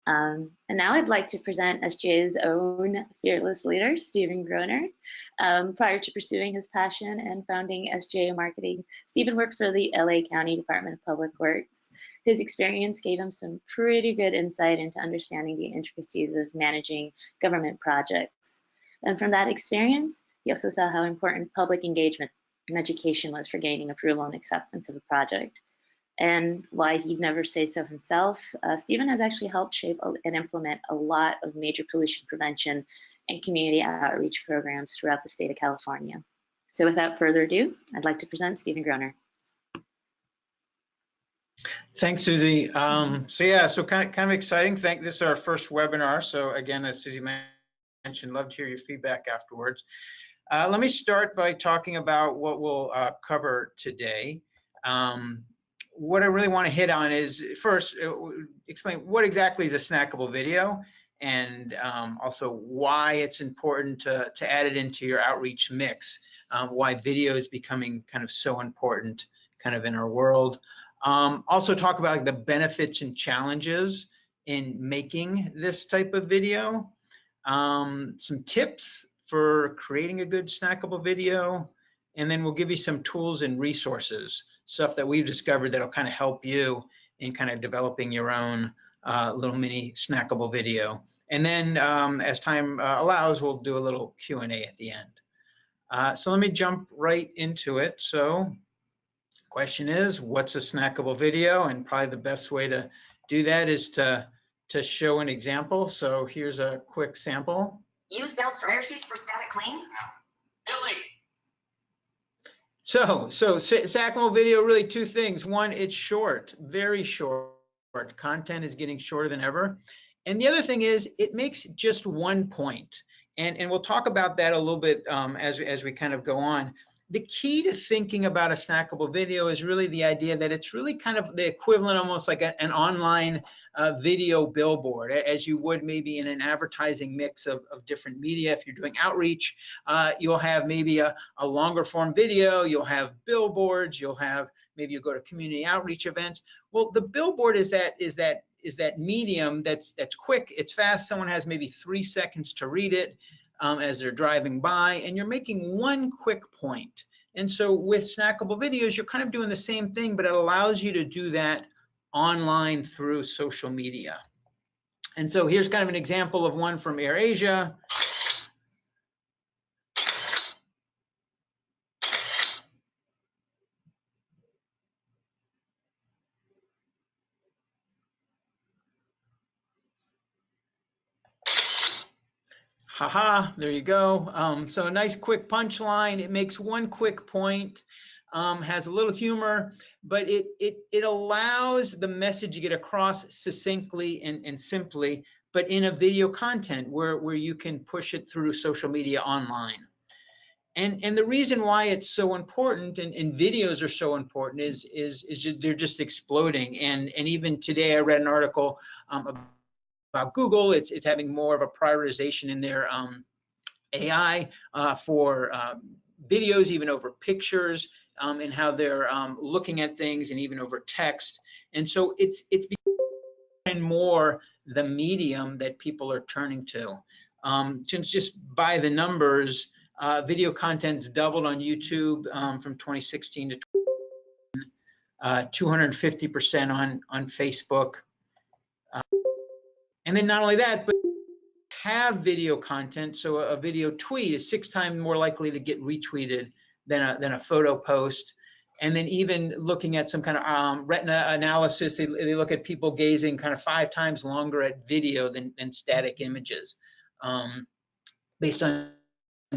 And now I'd like to present SGA's own fearless leader, Stephen Groner. Prior to pursuing his passion and founding SGA Marketing, Stephen worked for the LA County Department of Public Works. His experience gave him some pretty good insight into understanding the intricacies of managing government projects. And from that experience, he also saw how important public engagement and education was for gaining approval and acceptance of a project. And why he'd never say so himself, Stephen has actually helped shape and implement a lot of major pollution prevention and community outreach programs throughout the state of California. So without further ado, I'd like to present Stephen Groner. Thanks, Susie. So kind of exciting. This is our first webinar. So again, as Susie mentioned, love to hear your feedback afterwards. Let me start by talking about what we'll cover today. What I really want to hit on is first explain what exactly is a snackable video, and also why it's important to add it into your outreach mix, why video is becoming kind of so important kind of in our world. Also talk about the benefits and challenges in making this type of video, some tips for creating a good snackable video, and then we'll give you some tools and resources, stuff that we've discovered that'll kind of help you in kind of developing your own little mini snackable video. And then as time allows, we'll do a little Q&A at the end. So let me jump right into it. So the question is, what's a snackable video? And probably the best way to do that is to show an example. So here's a quick sample. Use Bell's dryer sheets for static clean. Delete. So snackable video, really two things. One, it's short, very short. Content is getting shorter than ever. And the other thing is it makes just one point. And we'll talk about that a little bit as we kind of go on. The key to thinking about a snackable video is really the idea that it's really kind of the equivalent, almost like an online video billboard, as you would maybe in an advertising mix of different media. If you're doing outreach, you'll have maybe a longer form video, you'll have billboards, maybe you'll go to community outreach events. Well, the billboard is that medium that's quick, it's fast. Someone has maybe 3 seconds to read it as they're driving by, and you're making one quick point. And so with snackable videos, you're kind of doing the same thing, but it allows you to do that online through social media. And so here's kind of an example of one from AirAsia. Haha, there you go. So a nice quick punchline. It makes one quick point, has a little humor, but it allows the message to get across succinctly and simply, but in a video content where you can push it through social media online. And the reason why it's so important and videos are so important is they're just exploding. And even today I read an article about Google. It's having more of a prioritization in their AI for videos, even over pictures, and how they're looking at things, and even over text. And so it's becoming more the medium that people are turning to. Just by the numbers, video content's doubled on YouTube from 2016 to 250% on Facebook. And then not only that, but have video content. So a video tweet is 6 times more likely to get retweeted than a photo post. And then even looking at some kind of retina analysis, they look at people gazing kind of 5 times longer at video than static images, based on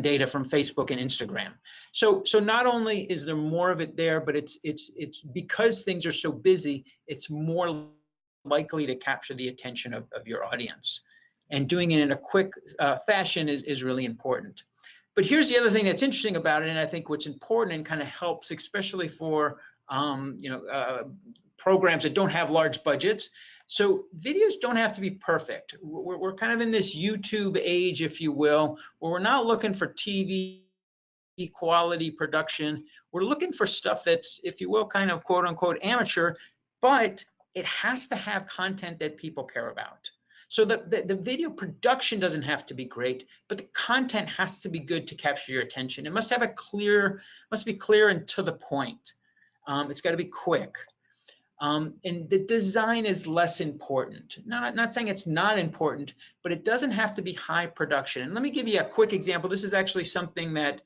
data from Facebook and Instagram. So not only is there more of it there, but it's because things are so busy, it's more likely to capture the attention of your audience. And doing it in a quick fashion is really important. But here's the other thing that's interesting about it, and I think what's important and kind of helps, especially for programs that don't have large budgets. So videos don't have to be perfect. We're kind of in this YouTube age, if you will, where we're not looking for TV quality production. We're looking for stuff that's, if you will, kind of quote unquote amateur, but it has to have content that people care about. So the video production doesn't have to be great, but the content has to be good to capture your attention. It must have must be clear and to the point. It's got to be quick. And the design is less important. Not saying it's not important, but it doesn't have to be high production. And let me give you a quick example. This is actually something that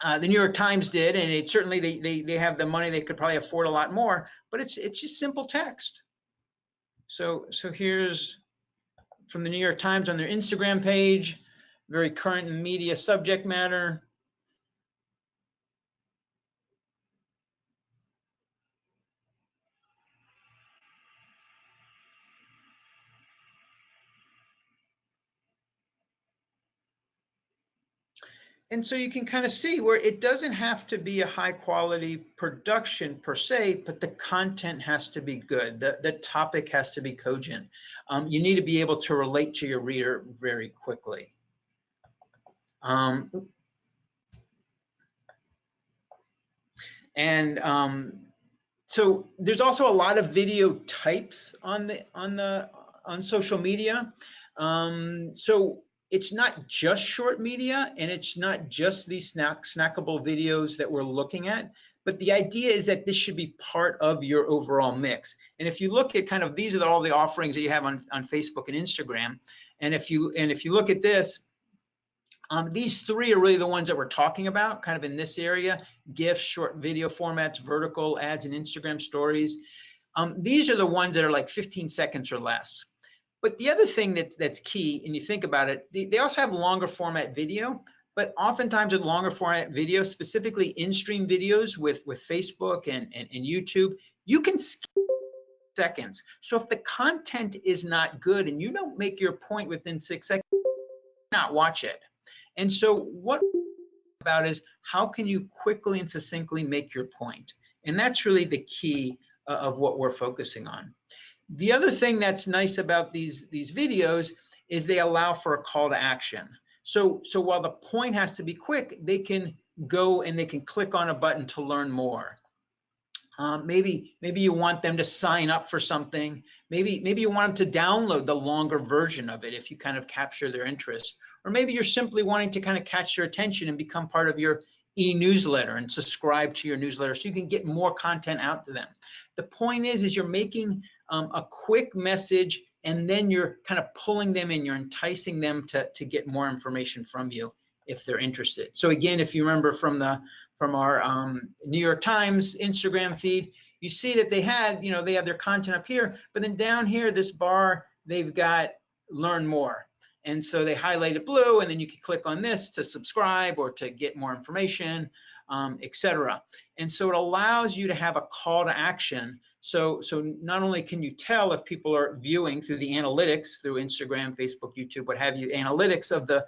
the New York Times did, and it certainly they have the money, they could probably afford a lot more, but it's just simple text. So here's from the New York Times on their Instagram page, very current media subject matter. And so you can kind of see where it doesn't have to be a high quality production per se, but the content has to be good. The topic has to be cogent. You need to be able to relate to your reader very quickly. So there's also a lot of video types on social media. So it's not just short media, and it's not just these snackable videos that we're looking at, but the idea is that this should be part of your overall mix. And if you look at kind of, these are all the offerings that you have on Facebook and Instagram. And if you look at this, these three are really the ones that we're talking about, kind of in this area: GIFs, short video formats, vertical ads, and Instagram stories. These are the ones that are like 15 seconds or less. But the other thing that's key, and you think about it, they also have longer format video, but oftentimes with longer format video, specifically in-stream videos with Facebook and YouTube, you can skip seconds. So if the content is not good and you don't make your point within 6 seconds, not watch it. And so what about is, how can you quickly and succinctly make your point? And that's really the key of what we're focusing on. The other thing that's nice about these videos is they allow for a call to action. So while the point has to be quick, they can go and they can click on a button to learn more. Maybe you want them to sign up for something. Maybe you want them to download the longer version of it if you kind of capture their interest. Or maybe you're simply wanting to kind of catch their attention and become part of your e-newsletter and subscribe to your newsletter so you can get more content out to them. The point is you're making a quick message, and then you're kind of pulling them in, you're enticing them to get more information from you if they're interested. So again, if you remember from our New York Times Instagram feed, you see that they have their content up here, but then down here, this bar, they've got learn more. And so they highlight it blue, and then you can click on this to subscribe or to get more information, etc. And so it allows you to have a call to action. So not only can you tell if people are viewing through the analytics, through Instagram, Facebook, YouTube, what have you, analytics of the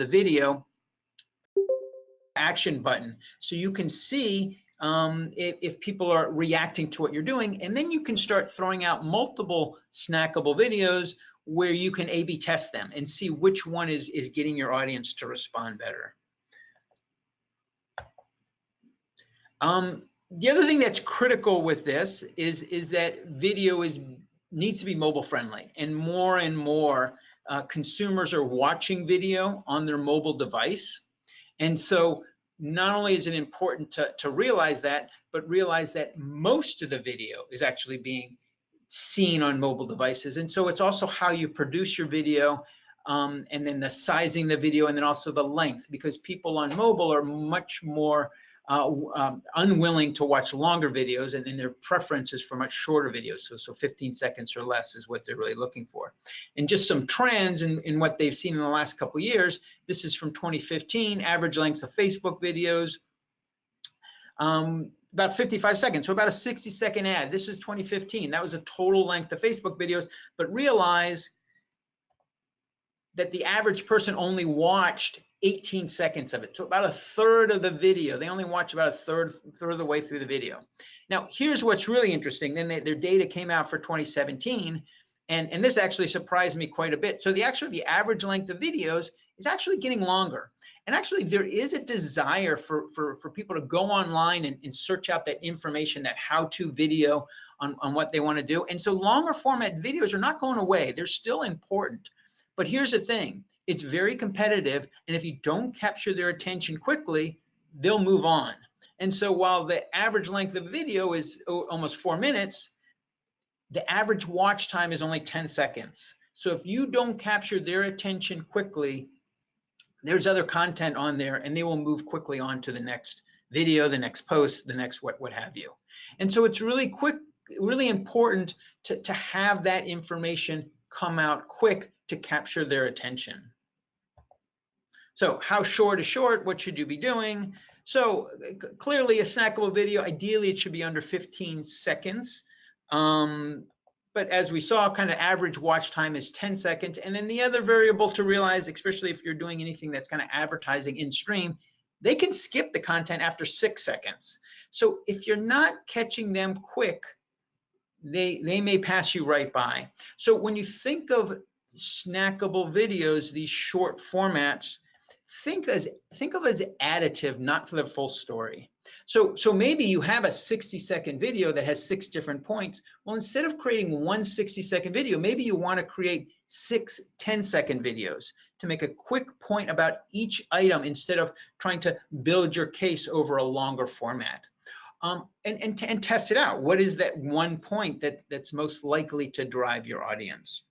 video, action button, so you can see if people are reacting to what you're doing, and then you can start throwing out multiple snackable videos where you can A/B test them and see which one is getting your audience to respond better. The other thing that's critical with this is that video needs to be mobile friendly, and more consumers are watching video on their mobile device. And so not only is it important to realize that, but realize that most of the video is actually being seen on mobile devices. And so it's also how you produce your video, and then the sizing the video, and then also the length, because people on mobile are much more unwilling to watch longer videos, and their preference is for much shorter videos. So 15 seconds or less is what they're really looking for. And just some trends in what they've seen in the last couple of years. This is from 2015, average lengths of Facebook videos, about 55 seconds, so about a 60-second ad. This is 2015. That was a total length of Facebook videos, but realize that the average person only watched 18 seconds of it, so about a third of the video. They only watch about a third of the way through the video. Now, here's what's really interesting. Then their data came out for 2017, and this actually surprised me quite a bit. So the average length of videos is actually getting longer. And actually, there is a desire for people to go online and search out that information, that how-to video on what they want to do. And so longer format videos are not going away. They're still important. But here's the thing. It's very competitive. And if you don't capture their attention quickly, they'll move on. And so while the average length of video is almost 4 minutes, the average watch time is only 10 seconds. So if you don't capture their attention quickly, there's other content on there and they will move quickly on to the next video, the next post, the next what have you. And so it's really important to have that information come out quick to capture their attention. So how short is short? What should you be doing? So clearly a snackable video, ideally it should be under 15 seconds. But as we saw, kind of average watch time is 10 seconds. And then the other variable to realize, especially if you're doing anything that's kind of advertising in stream, they can skip the content after 6 seconds. So if you're not catching them quick, they may pass you right by. So when you think of snackable videos, these short formats, think of as additive, not for the full story. So maybe you have a 60-second video that has 6 different points. Well, instead of creating one 60-second video, maybe you want to create 6 10-second videos to make a quick point about each item instead of trying to build your case over a longer format. And test it out. What is that one point that's most likely to drive your audience?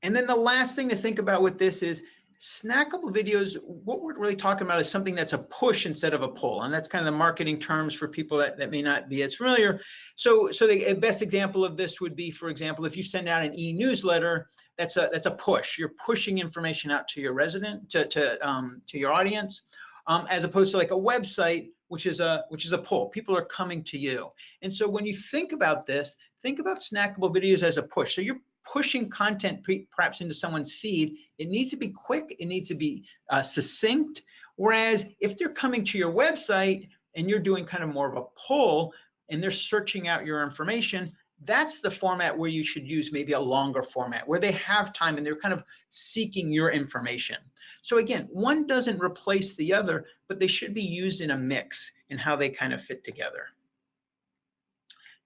And then the last thing to think about with this is snackable videos, what we're really talking about is something that's a push instead of a pull. And that's kind of the marketing terms for people that may not be as familiar. So the best example of this would be, for example, if you send out an e-newsletter, that's a push. You're pushing information out to your resident, to your audience, as opposed to like a website, which is a pull. People are coming to you. And so when you think about this, think about snackable videos as a push. So you're pushing content perhaps into someone's feed. It needs to be quick. It needs to be succinct. Whereas if they're coming to your website and you're doing kind of more of a pull and they're searching out your information, that's the format where you should use maybe a longer format where they have time and they're kind of seeking your information. So again, one doesn't replace the other, but they should be used in a mix in how they kind of fit together.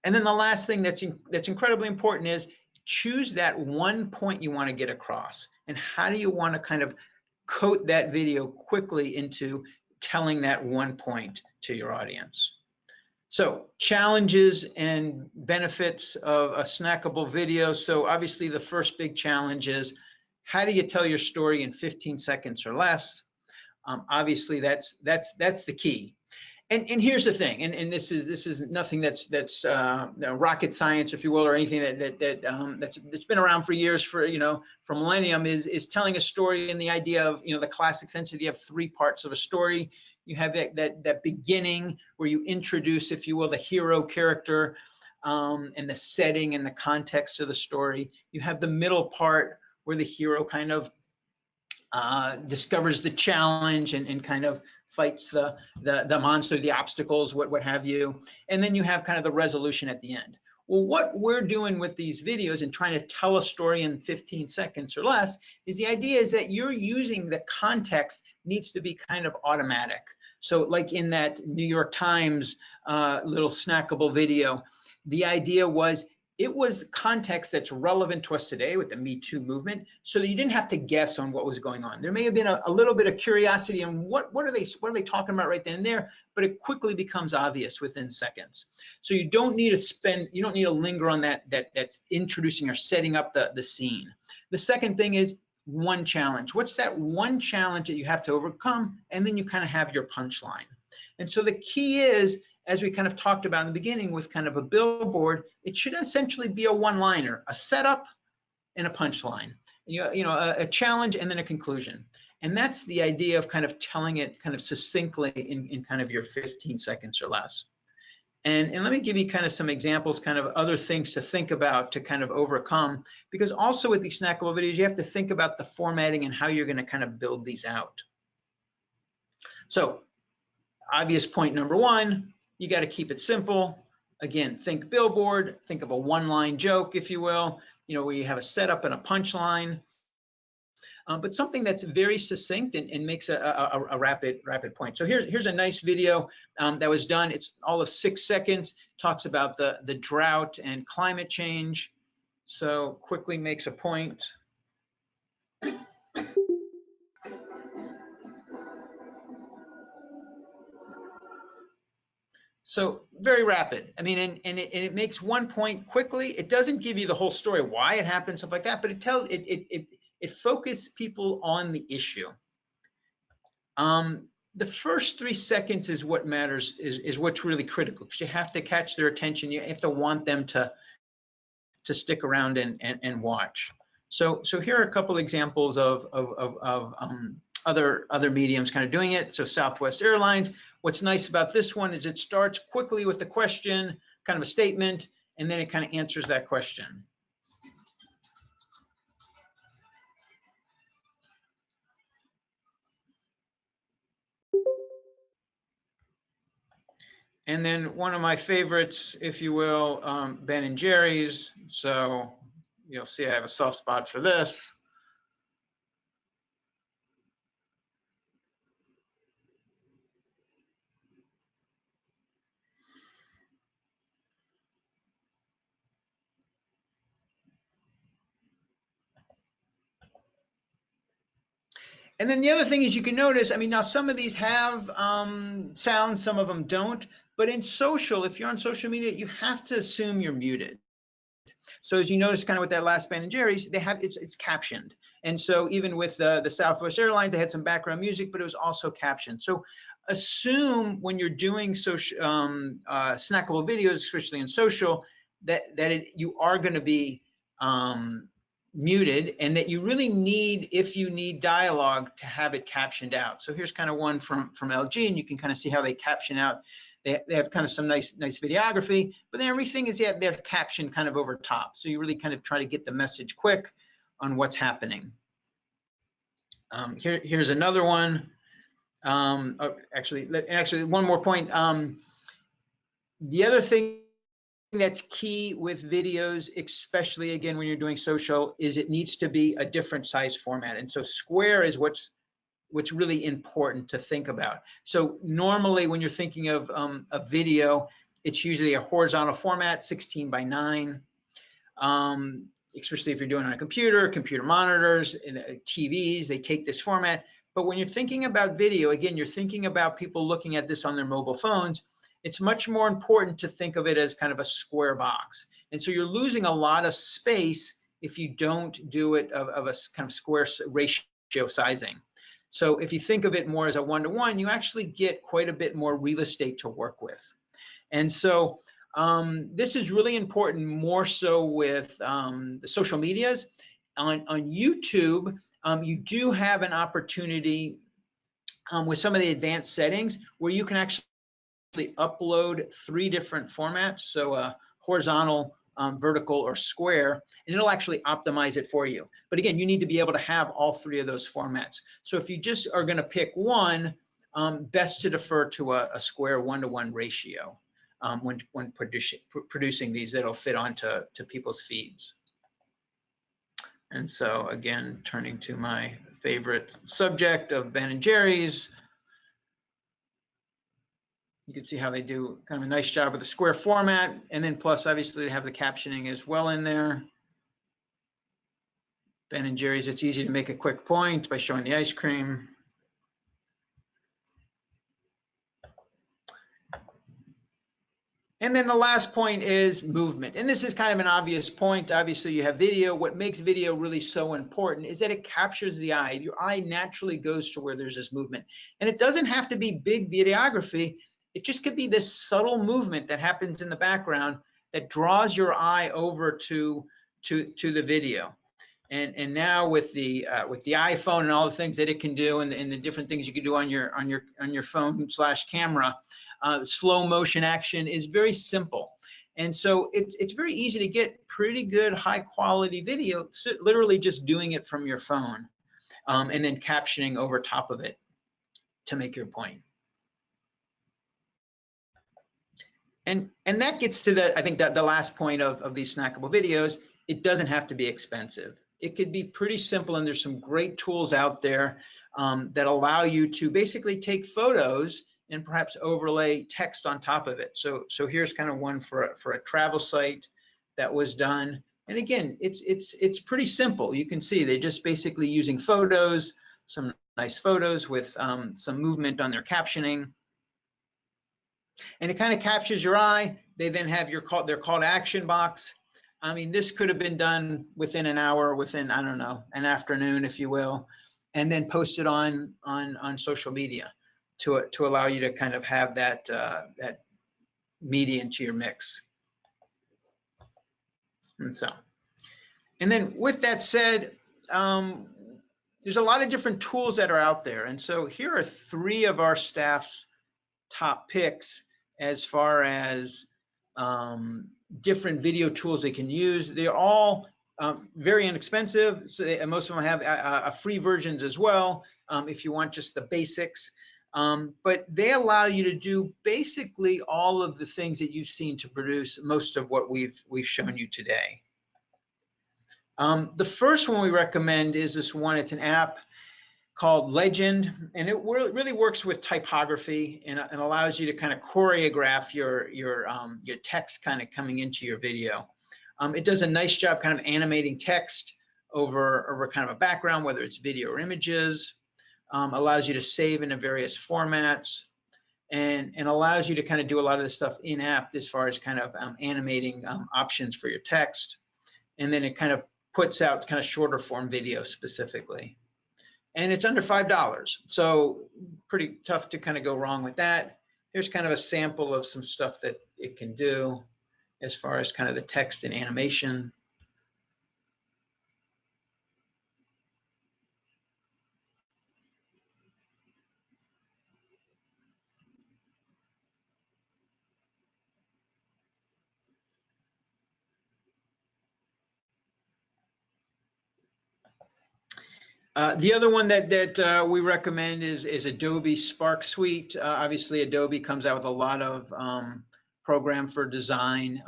And then the last thing that's incredibly important is choose that one point you want to get across. And how do you want to kind of coat that video quickly into telling that one point to your audience? So challenges and benefits of a snackable video. So obviously the first big challenge is, how do you tell your story in 15 seconds or less? Obviously that's the key. And here's the thing, and this is nothing that's rocket science, if you will, or anything that's been around for years, for millennium, is telling a story in the idea of the classic sense that you have 3 parts of a story. You have that beginning where you introduce, if you will, the hero character and the setting and the context of the story. You have the middle part where the hero kind of discovers the challenge and kind of fights the monster, the obstacles, what have you. And then you have kind of the resolution at the end. Well, what we're doing with these videos and trying to tell a story in 15 seconds or less is the idea is that you're using the context needs to be kind of automatic. So like in that New York Times little snackable video, the idea was it was context that's relevant to us today with the Me Too movement, so that you didn't have to guess on what was going on. There may have been a little bit of curiosity on what are they talking about right then and there, but it quickly becomes obvious within seconds. So you don't need to linger on that's introducing or setting up the scene. The second thing is one challenge. What's that one challenge that you have to overcome? And then you kind of have your punchline. And so the key is, as we kind of talked about in the beginning with kind of a billboard, it should essentially be a one-liner, a setup and a punchline, a challenge and then a conclusion. And that's the idea of kind of telling it kind of succinctly in kind of your 15 seconds or less. And let me give you kind of some examples, kind of other things to think about to kind of overcome, because also with these snackable videos, you have to think about the formatting and how you're going to kind of build these out. So obvious point number 1, you got to keep it simple. Again, think billboard, think of a one-line joke, if you will, where you have a setup and a punchline. but something that's very succinct and makes a rapid point. So here's a nice video that was done. It's all of 6 seconds, talks about the drought and climate change. So quickly makes a point. So very rapid. I mean, and it makes one point quickly. It doesn't give you the whole story, why it happened, stuff like that, but it focuses people on the issue. The first 3 seconds is what matters, is what's really critical, because you have to catch their attention. You have to want them to stick around and watch. So here are a couple examples of other mediums kind of doing it. So Southwest Airlines. What's nice about this one is it starts quickly with a question, kind of a statement, and then it kind of answers that question. And then one of my favorites, if you will, Ben and Jerry's. So you'll see I have a soft spot for this. And then the other thing is you can notice, I mean, now some of these have sound, some of them don't, but in social, if you're on social media, you have to assume you're muted. So as you notice kind of with that last Ben and Jerry's, they have, it's captioned. And so even with the Southwest Airlines, they had some background music, but it was also captioned. So assume when you're doing social, snackable videos, especially in social, that you are going to be muted, and that you really need, if you need dialogue, to have it captioned out. So here's kind of one from LG, and you can kind of see how they caption out. They have kind of some nice videography, but then everything is, they have caption kind of over top. So you really kind of try to get the message quick on what's happening. Here's another one. Actually, one more point. The other thing that's key with videos, especially again when you're doing social, is it needs to be a different size format. And so square is what's really important to think about. So normally when you're thinking of a video, it's usually a horizontal format, 16:9, especially if you're doing it on a computer monitors, and TVs, they take this format. But when you're thinking about video, again, you're thinking about people looking at this on their mobile phones. It's much more important to think of it as kind of a square box. And so you're losing a lot of space if you don't do it of a kind of square ratio sizing. So if you think of it more as a one-to-one, you actually get quite a bit more real estate to work with. And so this is really important, more so with the social medias. On YouTube, you do have an opportunity with some of the advanced settings where you can actually upload 3 different formats. So horizontal, vertical, or square, and it'll actually optimize it for you. But again, you need to be able to have all 3 of those formats. So if you just are going to pick one, best to defer to a square 1-to-1 ratio when producing these that'll fit onto people's feeds. And so again, turning to my favorite subject of Ben and Jerry's, you can see how they do kind of a nice job with the square format, and then plus obviously they have the captioning as well in there. Ben and Jerry's, it's easy to make a quick point by showing the ice cream. And then the last point is movement. And this is kind of an obvious point. Obviously you have video. What makes video really so important is that it captures the eye. Your eye naturally goes to where there's this movement. And it doesn't have to be big videography. It just could be this subtle movement that happens in the background that draws your eye over to the video. And now with the iPhone and all the things that it can do, and the different things you can do on your phone / camera, slow motion action is very simple. And so it's very easy to get pretty good high quality video, literally just doing it from your phone, and then captioning over top of it to make your point. And that gets to I think that the last point of these snackable videos. It doesn't have to be expensive. it could be pretty simple, and there's some great tools out there that allow you to basically take photos and perhaps overlay text on top of it. So here's kind of one for a travel site that was done. And again, it's pretty simple. You can see they're just basically using photos, some nice photos with some movement on their captioning. And it kind of captures your eye. They then have their call to action box. I mean, this could have been done within an hour, within, I don't know, an afternoon, if you will, and then posted on social media to allow you to kind of have that media into your mix. And then with that said, there's a lot of different tools that are out there. And so here are 3 of our staff's top picks as far as different video tools they can use. They're all very inexpensive. So most of them have free versions as well, if you want just the basics. But they allow you to do basically all of the things that you've seen to produce most of what we've shown you today. The first one we recommend is this one. It's an app called Legend, and it really works with typography and allows you to kind of choreograph your text kind of coming into your video. It does a nice job kind of animating text over kind of a background, whether it's video or images. Allows you to save into various formats, and allows you to kind of do a lot of this stuff in app as far as kind of animating options for your text. And then it kind of puts out kind of shorter form video specifically. And it's under $5, so pretty tough to kind of go wrong with that. Here's kind of a sample of some stuff that it can do as far as kind of the text and animation. The other one that we recommend is Adobe Spark Suite. Obviously, Adobe comes out with a lot of program for design.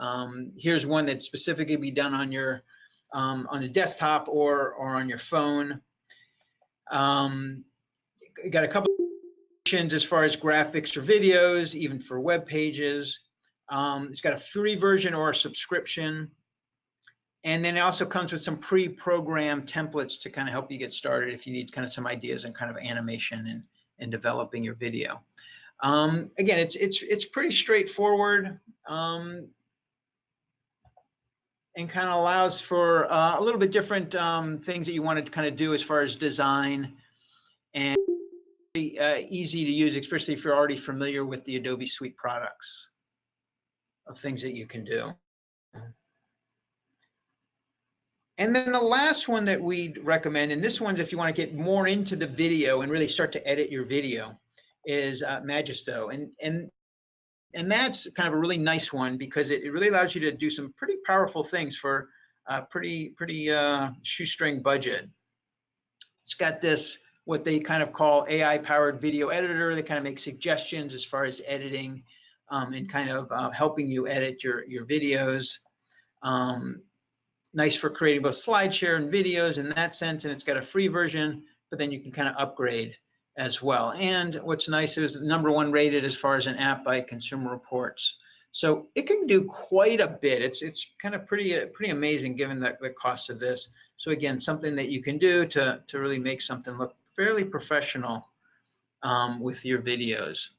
Here's one that specifically be done on your on a desktop or on your phone. Got a couple of options as far as graphics or videos, even for web pages. It's got a free version or a subscription. And then it also comes with some pre-programmed templates to kind of help you get started if you need kind of some ideas and kind of animation and developing your video. Again, it's pretty straightforward and kind of allows for a little bit different things that you want to kind of do as far as design, and easy to use, especially if you're already familiar with the Adobe Suite products of things that you can do. And then the last one that we'd recommend, and this one's if you want to get more into the video and really start to edit your video, is Magisto. And that's kind of a really nice one because it really allows you to do some pretty powerful things for a pretty shoestring budget. It's got this, what they kind of call AI-powered video editor. They kind of make suggestions as far as editing and kind of helping you edit your videos. Nice for creating both SlideShare and videos in that sense, and it's got a free version, but then you can kind of upgrade as well. And what's nice is #1 rated as far as an app by Consumer Reports. So it can do quite a bit. It's kind of pretty amazing given the cost of this. So again, something that you can do to really make something look fairly professional with your videos.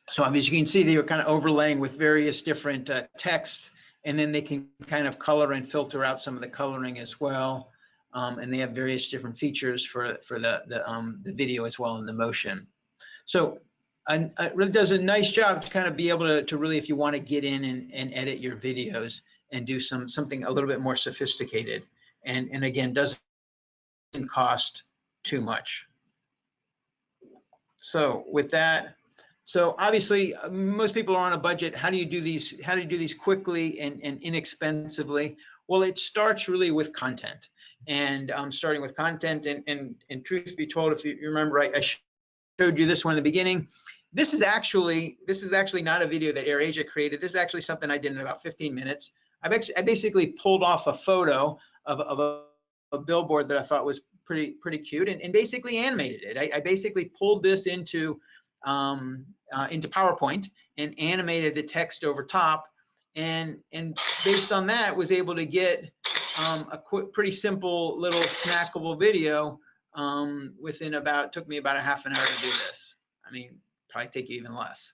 So obviously you can see they are kind of overlaying with various different text, and then they can kind of color and filter out some of the coloring as well. And they have various different features for the video as well in the motion. So it really does a nice job to kind of be able to really, if you want to get in and edit your videos and do something a little bit more sophisticated. And again, doesn't cost too much. So with that, so obviously most people are on a budget. How do you do these? How do you do these quickly and inexpensively? Well, it starts really with content, and starting with content. And truth be told, if you remember, I showed you this one in the beginning. this is actually not a video that AirAsia created. This is actually something I did in about 15 minutes. I basically pulled off a photo of a billboard that I thought was pretty cute, and basically animated it. I basically pulled this into PowerPoint and animated the text over top, and based on that was able to get a pretty simple little snackable video within took me about a half an hour to do this. I mean, probably take you even less.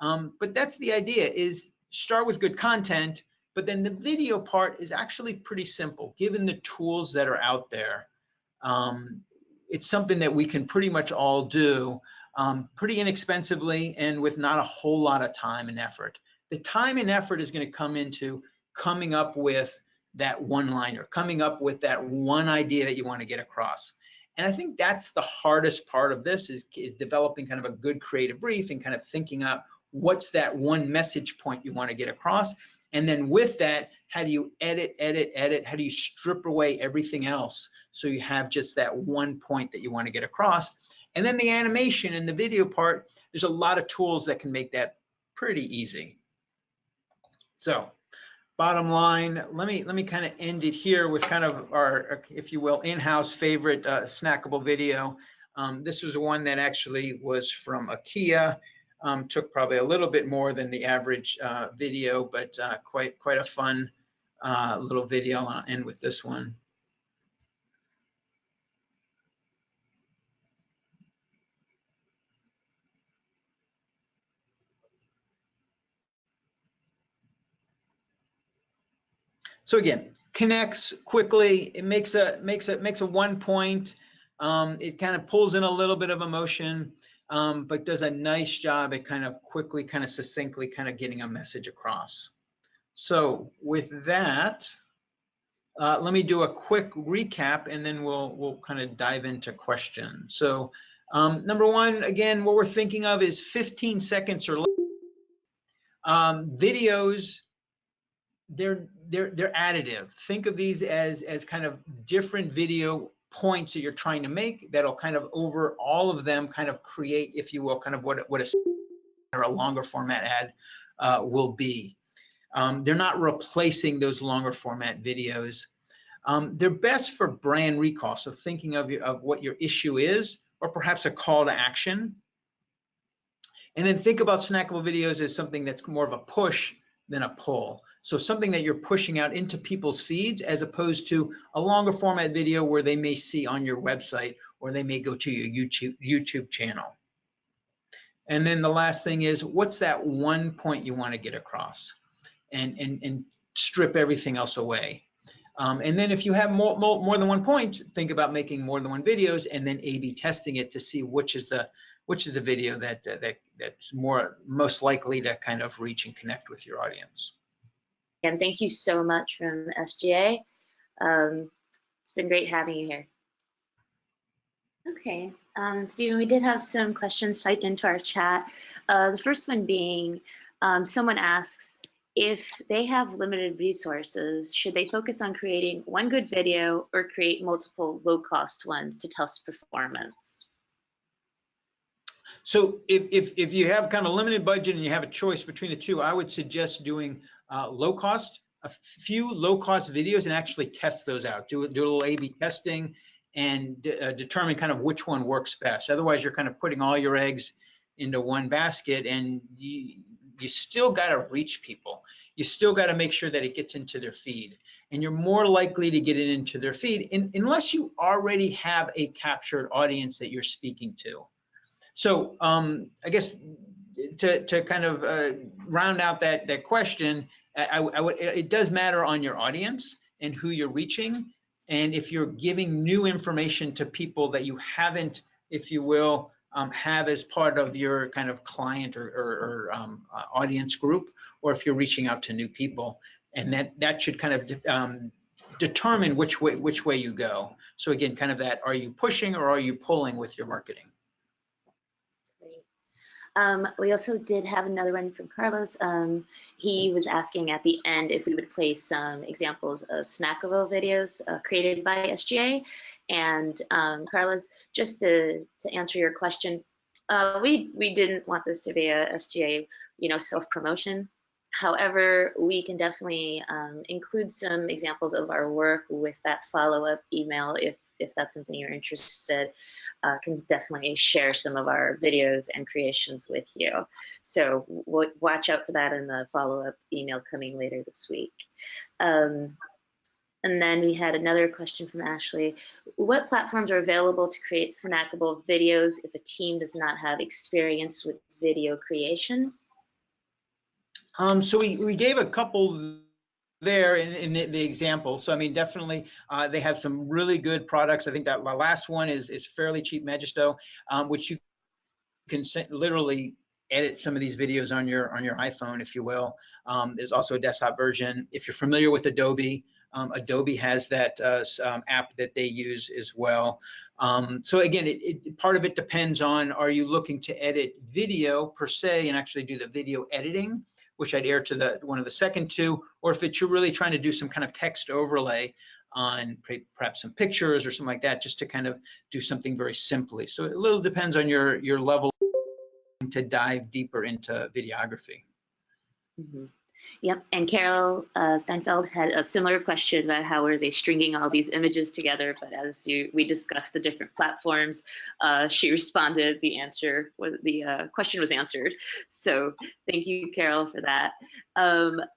But that's the idea, is start with good content, but then the video part is actually pretty simple. Given the tools that are out there, it's something that we can pretty much all do pretty inexpensively and with not a whole lot of time and effort. The time and effort is going to come into coming up with that one-liner, coming up with that one idea that you want to get across. And I think that's the hardest part of this, is developing kind of a good creative brief and kind of thinking out what's that one message point you want to get across. And then with that, how do you edit? How do you strip away everything else so you have just that one point that you want to get across? And then the animation and the video part, there's a lot of tools that can make that pretty easy. So bottom line, let me kind of end it here with kind of our, if you will, in-house favorite snackable video. This was one that actually was from IKEA. Took probably a little bit more than the average video, but quite a fun little video. I'll end with this one. So again, connects quickly. It makes a 1 point. It kind of pulls in a little bit of emotion, but does a nice job at kind of quickly, kind of succinctly, kind of getting a message across. So with that, let me do a quick recap, and then we'll kind of dive into questions. So number one, again, what we're thinking of is 15 seconds or less. Videos, they're additive. Think of these as kind of different video points that you're trying to make that'll kind of over all of them kind of create, if you will, kind of what a longer format ad will be. They're not replacing those longer format videos. They're best for brand recall, so thinking of what your issue is, or perhaps a call to action. And then think about snackable videos as something that's more of a push than a pull. So something that you're pushing out into people's feeds, as opposed to a longer format video where they may see on your website, or they may go to your YouTube channel. And then the last thing is, what's that one point you want to get across, and strip everything else away. And then if you have more than 1 point, think about making more than one videos, and then A/B testing it to see which is the video that's most likely to kind of reach and connect with your audience. And thank you so much from SGA. It's been great having you here. Okay, Stephen, we did have some questions typed into our chat. The first one being, someone asks, if they have limited resources, should they focus on creating one good video or create multiple low-cost ones to test performance? So if you have kind of limited budget and you have a choice between the two, I would suggest doing a few low-cost videos and actually test those out. Do a little A/B testing and determine kind of which one works best. Otherwise, you're kind of putting all your eggs into one basket, and you still got to reach people. You still got to make sure that it gets into their feed, and you're more likely to get it into their feed unless you already have a captured audience that you're speaking to. So I guess to kind of round out that question, it does matter on your audience and who you're reaching, and if you're giving new information to people that you haven't, if you will, have as part of your kind of client or audience group, or if you're reaching out to new people, and that should kind of determine which way you go. So again, kind of that, are you pushing or are you pulling with your marketing? We also did have another one from Carlos. He was asking at the end if we would play some examples of Snackable videos created by SGA. And Carlos, just to answer your question, We didn't want this to be a SGA, self-promotion. However, we can definitely include some examples of our work with that follow-up email if that's something you're interested. Can definitely share some of our videos and creations with you. So watch out for that in the follow-up email coming later this week. And then we had another question from Ashley. What platforms are available to create snackable videos if a team does not have experience with video creation? So we gave a couple there in the example. So I mean, definitely they have some really good products. I think that my last one is fairly cheap, Magisto, which you can literally edit some of these videos on your iPhone, if you will. There's also a desktop version. If you're familiar with Adobe, Adobe has that app that they use as well. So again, part of it depends on, are you looking to edit video per se and actually do the video editing, which I'd air to one of the second two, or if you're really trying to do some kind of text overlay on perhaps some pictures or something like that, just to kind of do something very simply. So it a little depends on your level to dive deeper into videography. Mm-hmm. Yep, and Carol Steinfeld had a similar question about how are they stringing all these images together, but as we discussed the different platforms, she responded, the question was answered. So thank you, Carol, for that.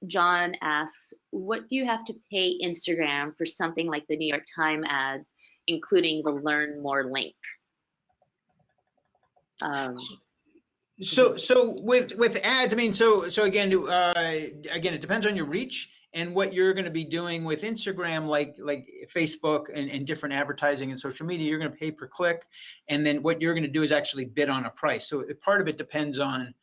John asks, what do you have to pay Instagram for something like the New York Times ads, including the Learn More link? So with ads, I mean, so again, it depends on your reach and what you're going to be doing with Instagram, like Facebook and different advertising and social media. You're going to pay per click, and then what you're going to do is actually bid on a price. So part of it depends on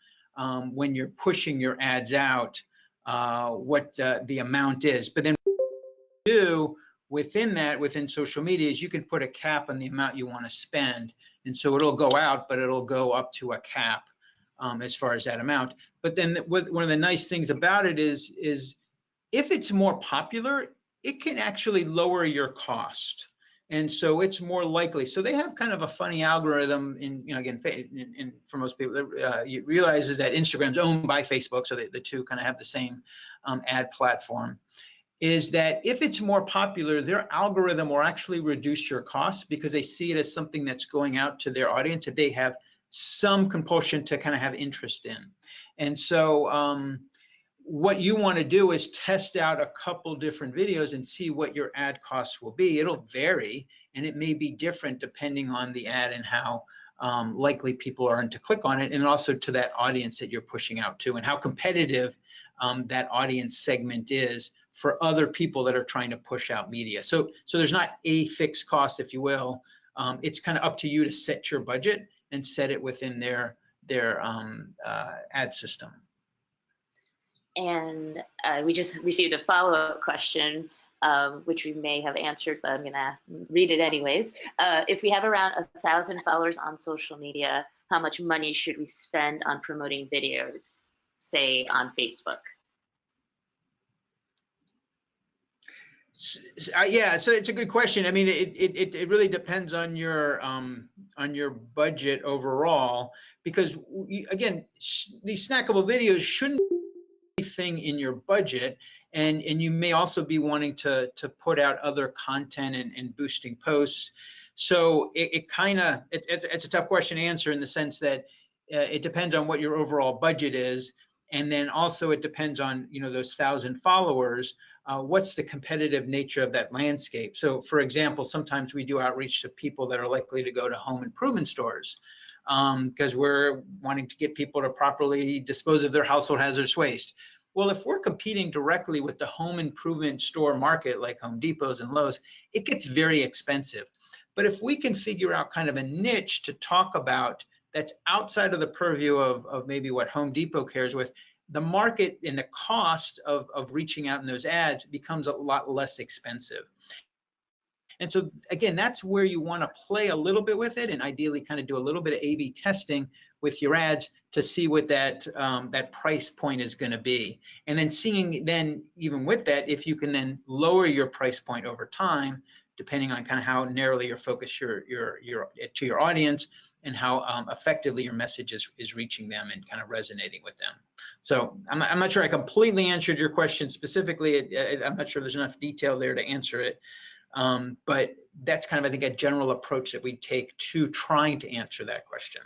when you're pushing your ads out, what the amount is. But then what you do within social media is you can put a cap on the amount you want to spend, and so it'll go out, but it'll go up to a cap. As far as that amount. But then one of the nice things about it is if it's more popular, it can actually lower your cost. And so it's more likely. So they have kind of a funny algorithm again, for most people, you realize is that Instagram's owned by Facebook, so the two kind of have the same ad platform, is that if it's more popular, their algorithm will actually reduce your costs because they see it as something that's going out to their audience that they have some compulsion to kind of have interest in. And so what you want to do is test out a couple different videos and see what your ad costs will be. It'll vary, and it may be different depending on the ad and how likely people are to click on it, and also to that audience that you're pushing out to and how competitive that audience segment is for other people that are trying to push out media. So there's not a fixed cost, if you will. It's kind of up to you to set your budget and set it within their ad system. And we just received a follow-up question, which we may have answered, but I'm going to read it anyways. If we have around 1,000 followers on social media, how much money should we spend on promoting videos, say on Facebook? Yeah, so it's a good question. I mean, it really depends on your budget overall, because again, these snackable videos shouldn't be anything in your budget, and you may also be wanting to put out other content and boosting posts. So it's a tough question to answer in the sense that it depends on what your overall budget is. And then also it depends on, those 1,000 followers, what's the competitive nature of that landscape? So for example, sometimes we do outreach to people that are likely to go to home improvement stores because we're wanting to get people to properly dispose of their household hazardous waste. Well, if we're competing directly with the home improvement store market like Home Depots and Lowe's, it gets very expensive. But if we can figure out kind of a niche to talk about that's outside of the purview of maybe what Home Depot cares with, the market and the cost of reaching out in those ads becomes a lot less expensive. And so again, that's where you want to play a little bit with it and ideally kind of do a little bit of A/B testing with your ads to see what that price point is going to be. And then seeing then even with that, if you can then lower your price point over time, depending on kind of how narrowly you're focused to your audience, and how effectively your message is reaching them and kind of resonating with them. So I'm not sure I completely answered your question specifically. I'm not sure there's enough detail there to answer it. But that's kind of, I think, a general approach that we take to trying to answer that question.